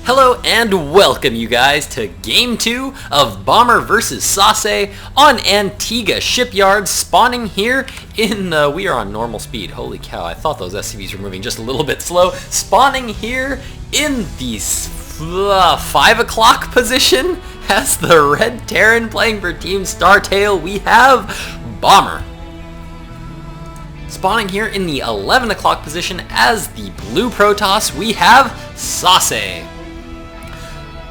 Hello and welcome you guys to Game 2 of Bomber vs. SaSe on Antiga Shipyard, spawning here in the... we are on normal speed. Holy cow, I thought those SCVs were moving just a little bit slow. Spawning here in the 5 o'clock position as the Red Terran playing for Team Startail. We have Bomber. Spawning here in the 11 o'clock position as the Blue Protoss, we have SaSe.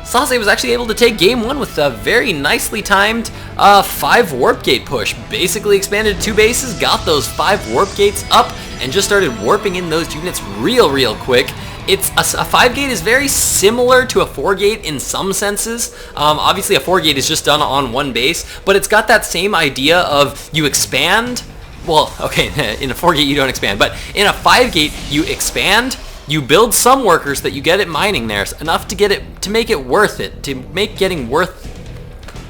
SaSe was actually able to take Game 1 with a very nicely timed 5 Warp Gate push. Basically expanded 2 bases, got those 5 Warp Gates up, and just started warping in those units real quick. It's a 5 gate is very similar to a 4 gate in some senses. Obviously a 4 gate is just done on one base, but it's got that same idea of you expand. Well, okay, in a 4 gate you don't expand, but in a 5 gate you expand. You build some workers that you get it mining there, enough to make it worth it, to make getting worth...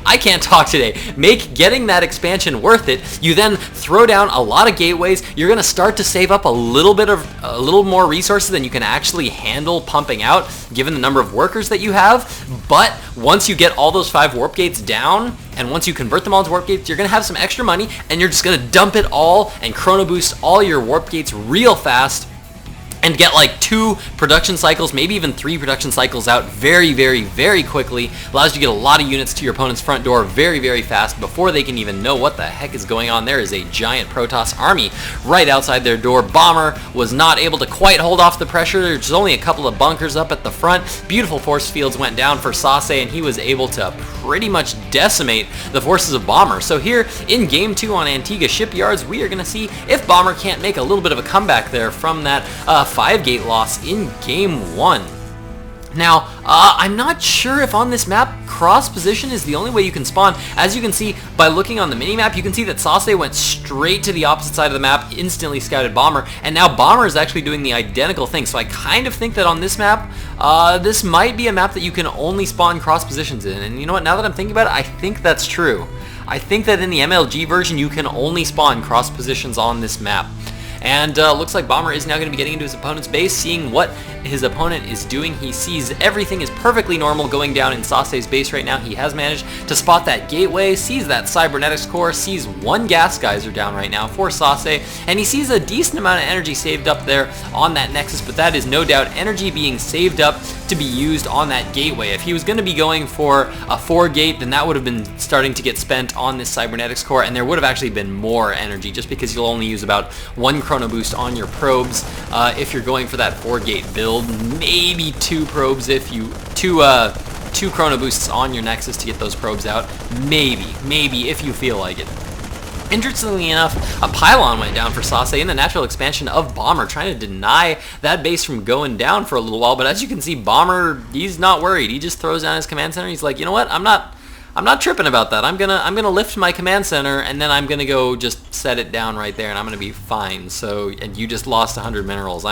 I can't talk today. Make getting that expansion worth it. You then throw down a lot of gateways. You're gonna start to save up a little more resources than you can actually handle pumping out, given the number of workers that you have. But once you get all those 5 warp gates down, and once you convert them all into warp gates, you're gonna have some extra money, and you're just gonna dump it all and chrono boost all your warp gates real fast, and get like 2 production cycles, maybe even 3 production cycles out very quickly. Allows you to get a lot of units to your opponent's front door very fast before they can even know what the heck is going on. There is a giant Protoss army right outside their door. Bomber was not able to quite hold off the pressure. There's only a couple of bunkers up at the front. Beautiful force fields went down for SaSe, and he was able to pretty much decimate the forces of Bomber. So here in Game 2 on Antiga Shipyards, we are going to see if Bomber can't make a little bit of a comeback there from that 5 gate loss in Game 1. Now, I'm not sure if on this map cross position is the only way you can spawn. As you can see by looking on the mini-map, you can see that SaSe went straight to the opposite side of the map, instantly scouted Bomber, and now Bomber is actually doing the identical thing. So I kind of think that on this map, this might be a map that you can only spawn cross positions in. And you know what, now that I'm thinking about it, I think that's true. I think that in the MLG version, you can only spawn cross positions on this map. And looks like Bomber is now going to be getting into his opponent's base, seeing what his opponent is doing. He sees everything is perfectly normal going down in SaSe's base right now. He has managed to spot that gateway, sees that cybernetics core, sees 1 gas geyser down right now for SaSe, and he sees a decent amount of energy saved up there on that nexus, but that is no doubt energy being saved up to be used on that gateway. If he was going to be going for a 4 gate, then that would have been starting to get spent on this cybernetics core, and there would have actually been more energy, just because you'll only use about 1 chrono boost on your probes if you're going for that 4 gate build. Maybe 2 probes if you... 2 chrono boosts on your nexus to get those probes out. Maybe if you feel like it. Interestingly enough, a pylon went down for SaSe in the natural expansion of Bomber, trying to deny that base from going down for a little while. But as you can see, Bomber, he's not worried. He just throws down his command center. He's like, you know what? I'm not tripping about that. I'm gonna lift my command center, and then I'm gonna go just set it down right there, and I'm gonna be fine. So, and you just lost 100 minerals.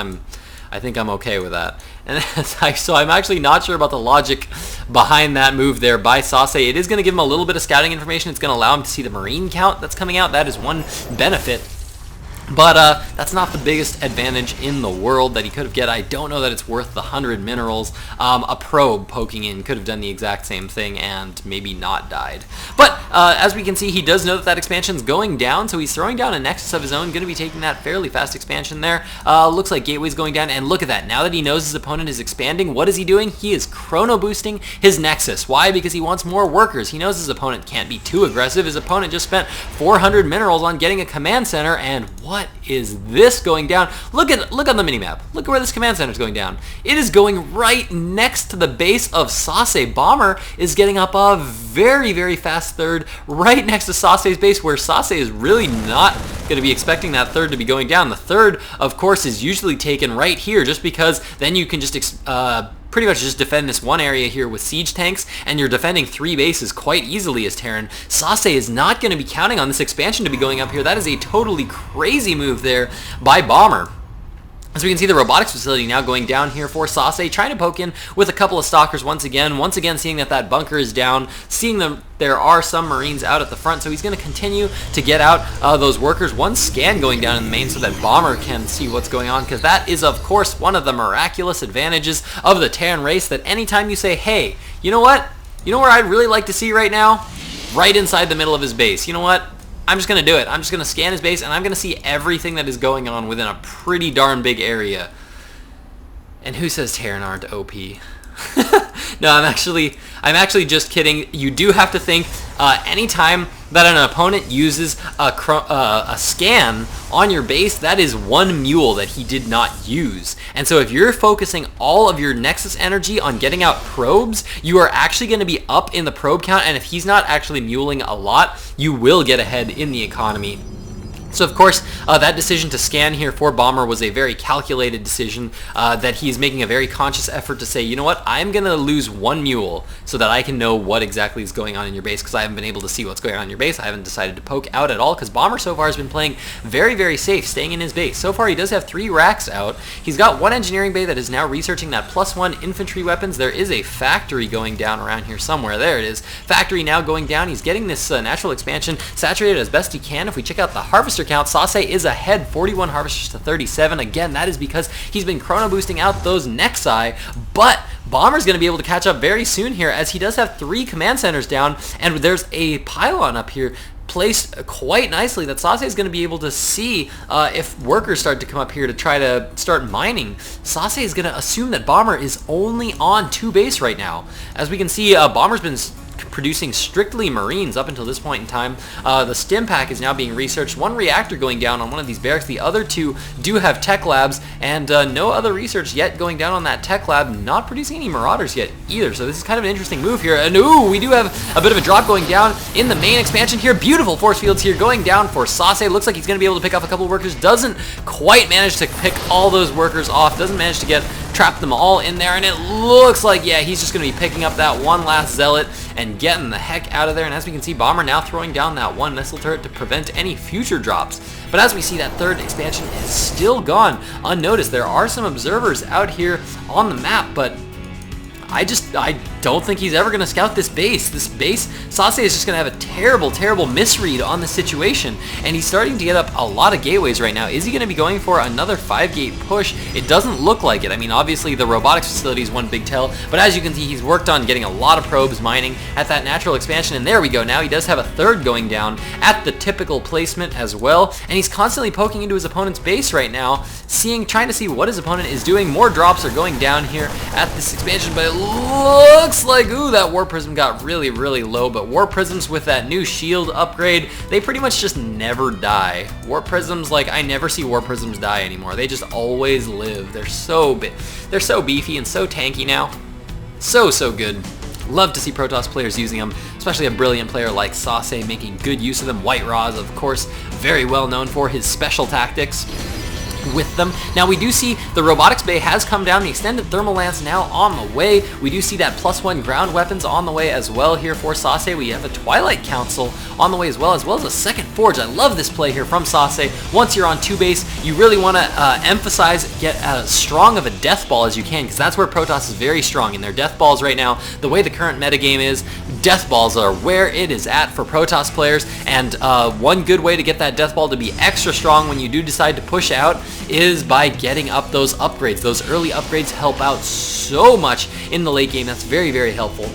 I think I'm okay with that. And so I'm actually not sure about the logic behind that move there by SaSe. It is going to give him a little bit of scouting information. It's going to allow him to see the marine count that's coming out. That is one benefit. But that's not the biggest advantage in the world that he could have get. I don't know that it's worth the 100 minerals. A probe poking in could have done the exact same thing and maybe not died. But as we can see, he does know that expansion's going down, so he's throwing down a nexus of his own, going to be taking that fairly fast expansion there. Looks like gateway's going down, and look at that. Now that he knows his opponent is expanding, what is he doing? He is chrono boosting his nexus. Why? Because he wants more workers. He knows his opponent can't be too aggressive. His opponent just spent 400 minerals on getting a command center, and what is this going down? Look on the minimap. Look at where this command center is going down. It is going right next to the base of SaSe. Bomber is getting up a very fast third right next to SaSe's base, where SaSe is really not going to be expecting that third to be going down. The third, of course, is usually taken right here, just because then you can just pretty much just defend this one area here with siege tanks, and you're defending 3 bases quite easily as Terran. SaSe is not going to be counting on this expansion to be going up here. That is a totally crazy move there by Bomber. As we can see, the robotics facility now going down here for SaSe, trying to poke in with a couple of stalkers once again seeing that bunker is down, seeing them there are some Marines out at the front, so he's going to continue to get out those workers. One scan going down in the main so that Bomber can see what's going on, because that is, of course, one of the miraculous advantages of the Terran race, that anytime you say, hey, you know what? You know where I'd really like to see right now? Right inside the middle of his base. You know what? I'm just going to do it. I'm just going to scan his base, and I'm going to see everything that is going on within a pretty darn big area. And who says Terran aren't OP? No, I'm actually just kidding. You do have to think anytime that an opponent uses a scan on your base, that is one mule that he did not use. And so if you're focusing all of your Nexus energy on getting out probes, you are actually going to be up in the probe count, and if he's not actually muling a lot, you will get ahead in the economy. So of course, that decision to scan here for Bomber was a very calculated decision, that he is making a very conscious effort to say, you know what, I'm going to lose one mule so that I can know what exactly is going on in your base, because I haven't been able to see what's going on in your base. I haven't decided to poke out at all, because Bomber so far has been playing very, very safe, staying in his base. So far he does have 3 racks out. He's got 1 engineering bay that is now researching that +1 infantry weapons. There is a factory going down around here somewhere. There it is. Factory now going down. He's getting this natural expansion saturated as best he can. If we check out the harvester count, SaSe is ahead, 41 harvesters to 37. Again, that is because he's been chrono boosting out those Nexi, but Bomber's going to be able to catch up very soon here, as he does have 3 command centers down, and there's a pylon up here placed quite nicely that SaSe is going to be able to see if workers start to come up here to try to start mining. SaSe is going to assume that Bomber is only on 2 base right now. As we can see, Bomber's been producing strictly Marines up until this point in time. The stim pack is now being researched. 1 reactor going down on one of these barracks. The other 2 do have tech labs, and no other research yet going down on that tech lab. Not producing any Marauders yet either, so this is kind of an interesting move here. And ooh, we do have a bit of a drop going down in the main expansion here. Beautiful force fields here going down for SaSe. Looks like he's going to be able to pick off a couple of workers. Doesn't quite manage to pick all those workers off. Doesn't manage to trap them all in there, and it looks like, yeah, he's just going to be picking up that one last zealot and getting the heck out of there. And as we can see, Bomber now throwing down that 1 missile turret to prevent any future drops. But as we see, that 3rd expansion is still gone unnoticed. There are some observers out here on the map, but I don't think he's ever going to scout this base. SaSe is just going to have a terrible, terrible misread on the situation, and he's starting to get up a lot of gateways right now. Is he going to be going for another 5-gate push? It doesn't look like it. I mean, obviously the robotics facility is one big tell, but as you can see, he's worked on getting a lot of probes mining at that natural expansion, and there we go. Now he does have a 3rd going down at the typical placement as well, and he's constantly poking into his opponent's base right now, trying to see what his opponent is doing. More drops are going down here at this expansion, but it looks like, ooh, that Warp Prism got really, really low, but Warp Prisms with that new shield upgrade, they pretty much just never die. Warp Prisms, like, I never see Warp Prisms die anymore. They just always live. They're so beefy and so tanky now. So good. Love to see Protoss players using them, especially a brilliant player like SaSe making good use of them. White Raws, of course, very well known for his special tactics with them. Now we do see the robotics bay has come down, the extended thermal lance now on the way. We do see that +1 ground weapons on the way as well here for SaSe. We have a Twilight Council on the way as well as a 2nd forge. I love this play here from SaSe. Once you're on 2 base, you really want to emphasize, get as strong of a death ball as you can, because that's where Protoss is very strong in their death balls right now. The way the current metagame is, death balls are where it is at for Protoss players, and one good way to get that death ball to be extra strong when you do decide to push out is by getting up those upgrades. Those early upgrades help out so much in the late game. That's very, very helpful.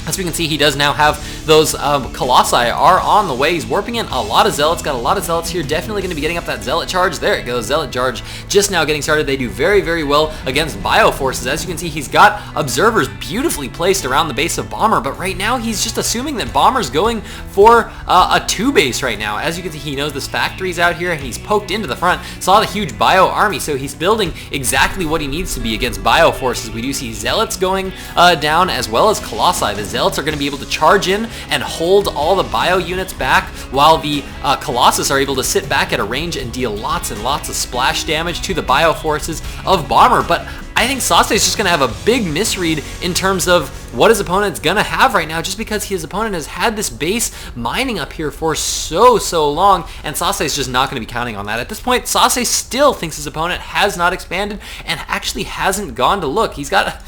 As we can see, he does now have those Colossi are on the way. He's warping in a lot of Zealots. Got a lot of Zealots here. Definitely going to be getting up that Zealot charge. There it goes. Zealot charge just now getting started. They do very, very well against Bioforces. As you can see, he's got observers beautifully placed around the base of Bomber, but right now he's just assuming that Bomber's going for a 2 base right now. As you can see, he knows this factory's out here, and he's poked into the front. Saw the huge Bio army, so he's building exactly what he needs to be against Bioforces. We do see Zealots going down as well as Colossi. The Zealots are going to be able to charge in and hold all the bio units back while the Colossus are able to sit back at a range and deal lots and lots of splash damage to the bio forces of Bomber. But I think SaSe is just going to have a big misread in terms of what his opponent's going to have right now, just because his opponent has had this base mining up here for so long, and SaSe is just not going to be counting on that. At this point, SaSe still thinks his opponent has not expanded and actually hasn't gone to look. He's got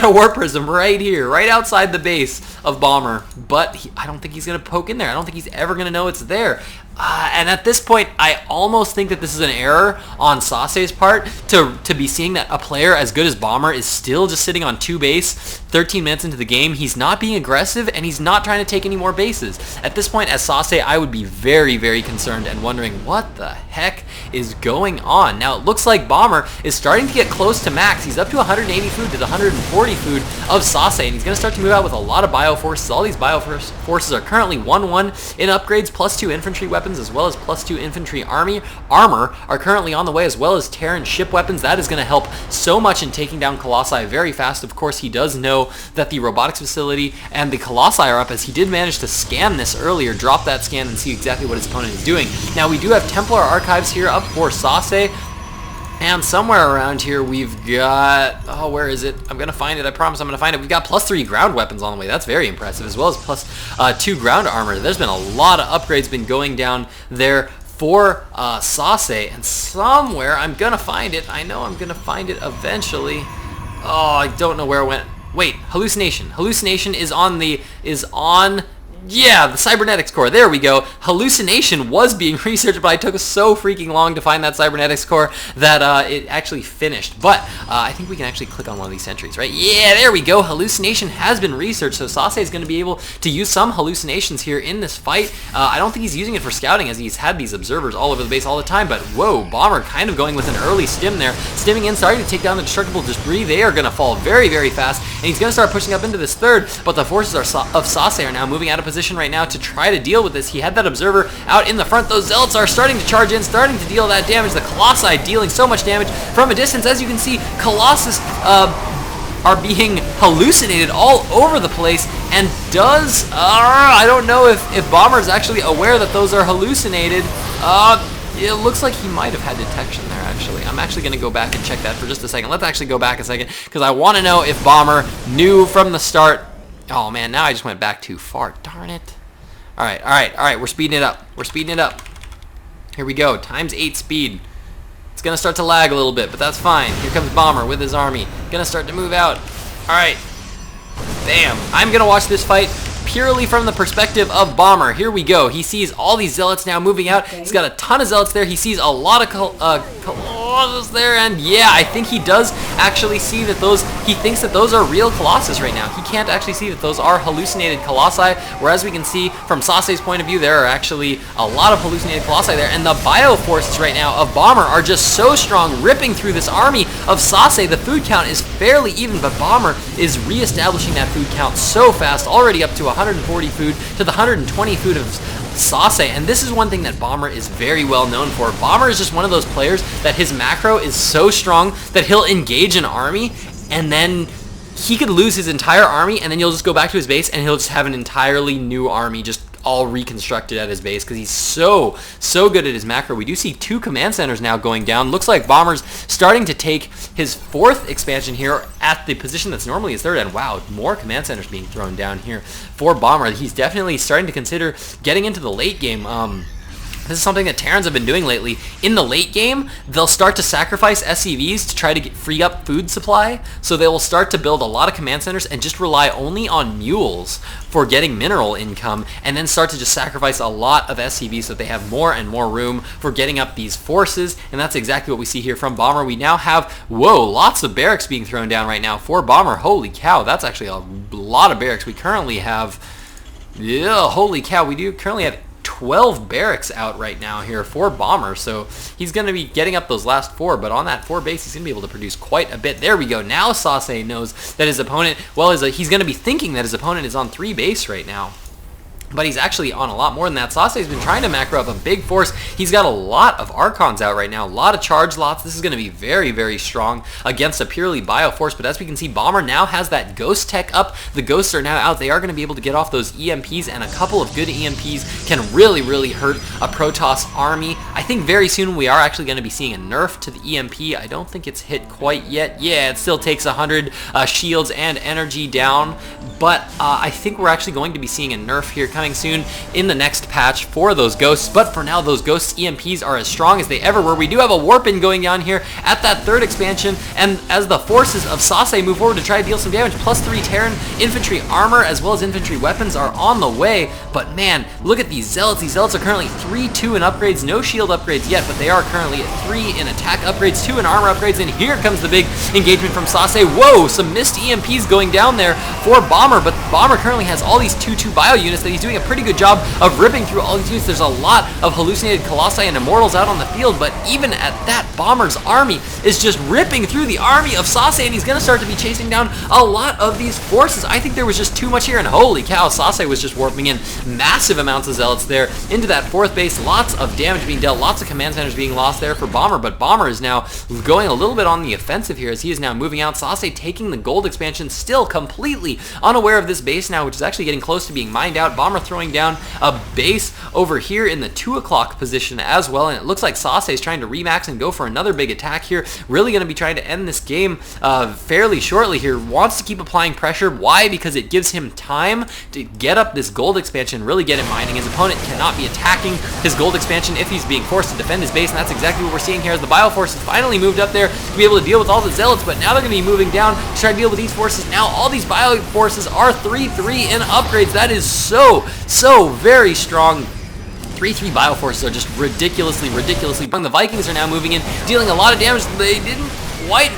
a Warp Prism right here, right outside the base of Bomber, but I don't think he's going to poke in there. I don't think he's ever going to know it's there. And at this point, I almost think that this is an error on SaSe's part to be seeing that a player as good as Bomber is still just sitting on 2 base 13 minutes into the game. He's not being aggressive, and he's not trying to take any more bases. At this point, as SaSe, I would be very concerned and wondering what the heck is going on. Now, it looks like Bomber is starting to get close to max. He's up to 180 food to the 140 food of SaSe, and he's going to start to move out with a lot of bio forces. All these bio forces are currently 1-1 in upgrades, +2 infantry weapons, as well as +2 infantry armor are currently on the way, as well as Terran ship weapons. That is going to help so much in taking down Colossi very fast. Of course, he does know that the robotics facility and the Colossi are up, as he did manage to scan this earlier, drop that scan, and see exactly what his opponent is doing. Now, we do have Templar archives here up for SaSe, and somewhere around here we've got, oh, where is it? I'm going to find it. I promise I'm going to find it. We've got +3 ground weapons on the way. That's very impressive, as well as +2 ground armor. There's been a lot of upgrades been going down there for SaSe, and somewhere I'm going to find it. I know I'm going to find it eventually. Oh, I don't know where it went. Wait, Hallucination. Hallucination is on yeah, the cybernetics core. There we go. Hallucination was being researched, but I took so freaking long to find that cybernetics core that it actually finished. But I think we can actually click on one of these sentries, right? Yeah, there we go. Hallucination has been researched, so SaSe is going to be able to use some hallucinations here in this fight. I don't think he's using it for scouting, as he's had these observers all over the base all the time, but whoa, Bomber kind of going with an early stim there. Stimming in, starting to take down the destructible debris. They are going to fall very fast, and he's going to start pushing up into this third, but the forces of SaSe are now moving out of position right now to try to deal with this. He had that observer out in the front. Those zealots are starting to charge in, starting to deal that damage. The Colossi dealing so much damage from a distance. As you can see, Colossus are being hallucinated all over the place, and does I don't know if Bomber is actually aware that those are hallucinated. It looks like he might have had detection there, actually. I'm actually going to go back and check that for just a second. Let's actually go back a second, because I want to know if Bomber knew from the start. Oh man, now I just went back too far. Darn it. Alright, we're speeding it up. We're speeding it up. Here we go, ×8 speed. It's gonna start to lag a little bit, but that's fine. Here comes Bomber with his army. Gonna start to move out. Alright. Bam. I'm gonna watch this fight purely from the perspective of Bomber. Here we go. He sees all these zealots now moving out. He's got a ton of zealots there. He sees a lot of Colossus there, and yeah, I think he does actually see that he thinks that those are real Colossus right now. He can't actually see that those are hallucinated Colossi, whereas we can see from SaSe's point of view, there are actually a lot of hallucinated Colossi there, and the bio forces right now of Bomber are just so strong, ripping through this army of SaSe. The food count is fairly even, but Bomber is reestablishing that food count so fast, already up to 140 food to the 120 food of SaSe, and this is one thing that Bomber is very well known for. Bomber is just one of those players that his macro is so strong that he'll engage an army, and then he could lose his entire army, and then you'll just go back to his base and he'll just have an entirely new army just all reconstructed at his base, because he's so good at his macro. We do see 2 command centers now going down. Looks like Bomber's starting to take his 4th expansion here at the position that's normally his 3rd, and wow, more command centers being thrown down here for Bomber. He's definitely starting to consider getting into the late game. This is something that Terrans have been doing lately. In the late game, they'll start to sacrifice SCVs to try to free up food supply, so they will start to build a lot of command centers and just rely only on mules for getting mineral income, and then start to just sacrifice a lot of SCVs so that they have more and more room for getting up these forces, and that's exactly what we see here from Bomber. We now have, whoa, lots of barracks being thrown down right now for Bomber. Holy cow, that's actually a lot of barracks. We currently have, yeah, holy cow, we do currently have 12 barracks out right now here for Bomber, so he's going to be getting up those last 4, but on that 4 base, he's going to be able to produce quite a bit. There we go. Now SaSe knows that his opponent, well, he's going to be thinking that his opponent is on 3 base right now. but he's actually on a lot more than that. SaSe's been trying to macro up a big force. He's got a lot of Archons out right now, a lot of charge lots. This is going to be very, very strong against a purely bio force, but as we can see, Bomber now has that Ghost tech up. The Ghosts are now out. They are going to be able to get off those EMPs, and a couple of good EMPs can really, really hurt a Protoss army. I think very soon we are actually going to be seeing a nerf to the EMP. I don't think it's hit quite yet. Yeah, it still takes 100 shields and energy down, but I think we're actually going to be seeing a nerf here coming soon in the next patch for those Ghosts. But for now, those Ghosts EMPs are as strong as they ever were. We do have a Warp-In going down here at that third expansion, and as the forces of SaSe move forward to try to deal some damage, +3 Terran infantry armor as well as infantry weapons are on the way. But man, look at these Zealots. These Zealots are currently 3-2 in upgrades, no shield upgrades yet, but they are currently at 3 in attack upgrades, 2 in armor upgrades, and here comes the big engagement from SaSe. Whoa, some missed EMPs going down there for Bomber, but Bomber currently has all these 2-2 bio units that he's doing a pretty good job of ripping through all these units. There's a lot of hallucinated Colossi and Immortals out on the field, but even at that, Bomber's army is just ripping through the army of SaSe, and he's going to start to be chasing down a lot of these forces. I think there was just too much here, and holy cow, SaSe was just warping in massive amounts of Zealots there into that fourth base. Lots of damage being dealt, lots of command centers being lost there for Bomber, but Bomber is now going a little bit on the offensive here as he is now moving out. SaSe taking the gold expansion, still completely unaware of this base now, which is actually getting close to being mined out. Bomber throwing down a base over here in the 2 o'clock position as well, and it looks like SaSe is trying to remax and go for another big attack here. Really going to be trying to end this game fairly shortly here. Wants to keep applying pressure. Why? Because it gives him time to get up this gold expansion, really get him mining. His opponent cannot be attacking his gold expansion if he's being forced to defend his base, and that's exactly what we're seeing here as the bio forces finally moved up there to be able to deal with all the Zealots, but now they're going to be moving down to try to deal with these forces. Now all these bio forces are 3-3 in upgrades. That is so very strong. 3-3 bio forces are just ridiculously strong. The Vikings are now moving in, dealing a lot of damage. They didn't quite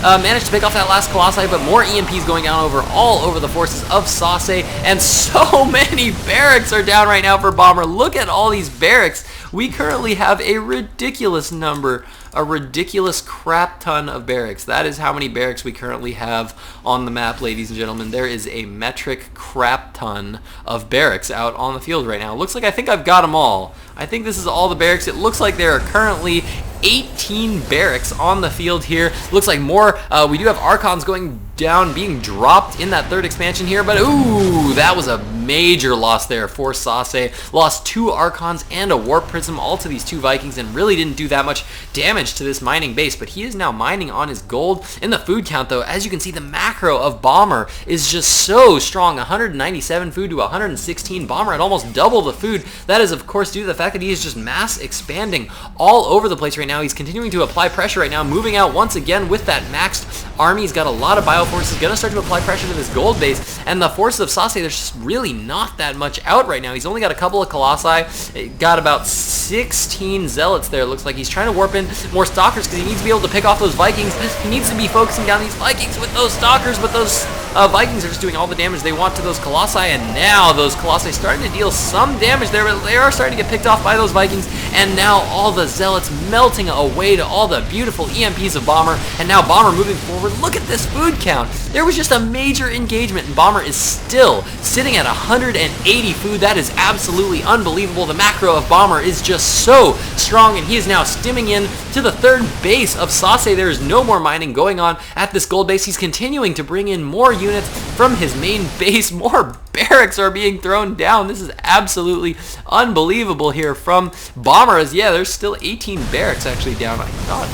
managed to pick off that last Colossi, but more EMPs going down all over the forces of SaSe, and so many barracks are down right now for Bomber. Look at all these barracks. We currently have a ridiculous number, a ridiculous crap ton of barracks. That is how many barracks we currently have on the map, ladies and gentlemen. There is a metric crap ton of barracks out on the field right now. It looks like I think I've got them all. I think this is all the barracks. It looks like there are currently 18 barracks on the field here. Looks like more. We do have Archons going down, being dropped in that third expansion here, but ooh, that was a major loss there for SaSe. Lost 2 Archons and a Warp Prism, all to these 2 Vikings, and really didn't do that much damage to this mining base, but he is now mining on his gold. In the food count, though, as you can see, the macro of Bomber is just so strong. 197 food to 116. Bomber at almost double the food. That is, of course, due to the fact that he is just mass expanding all over the place right now. He's continuing to apply pressure right now, moving out once again with that maxed army. He's got a lot of bio forces, going to start to apply pressure to this gold base, and the forces of SaSe, there's just really not that much out right now. He's only got a couple of Colossi, got about 16 Zealots there. Looks like he's trying to warp in more Stalkers because he needs to be able to pick off those Vikings. He needs to be focusing down these Vikings with those Stalkers, but those Vikings are just doing all the damage they want to those Colossi, and now those Colossi starting to deal some damage there, but they are starting to get picked off by those Vikings, and now all the Zealots melting away to all the beautiful EMPs of Bomber, and now Bomber moving forward. Look at this food count. There was just a major engagement, and Bomber is still sitting at 180 food. That is absolutely unbelievable. The macro of Bomber is just so strong, and he is now stimming in to the third base of SaSe. There is no more mining going on at this gold base. He's continuing to bring in more units from his main base. More barracks are being thrown down. This is absolutely unbelievable here from Bomber. As yeah, there's still 18 barracks actually down. I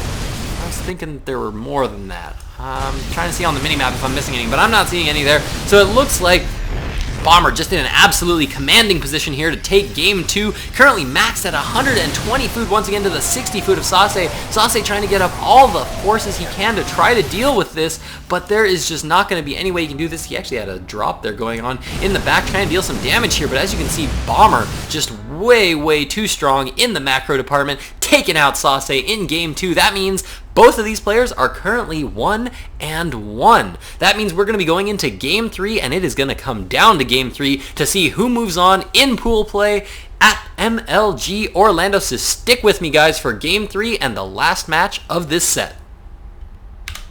was thinking there were more than that. I'm trying to see on the minimap if I'm missing any, but I'm not seeing any there. So it looks like Bomber just in an absolutely commanding position here to take game 2. Currently maxed at 120 food once again to the 60 food of SaSe. SaSe trying to get up all the forces he can to try to deal with this, but there is just not going to be any way he can do this. He actually had a drop there going on in the back trying to deal some damage here, but as you can see, Bomber just way too strong in the macro department, taking out SaSe in game 2. That means both of these players are currently 1-1. That means we're going to be going into game 3, and it is going to come down to game 3 to see who moves on in pool play at MLG Orlando. So stick with me, guys, for game 3 and the last match of this set.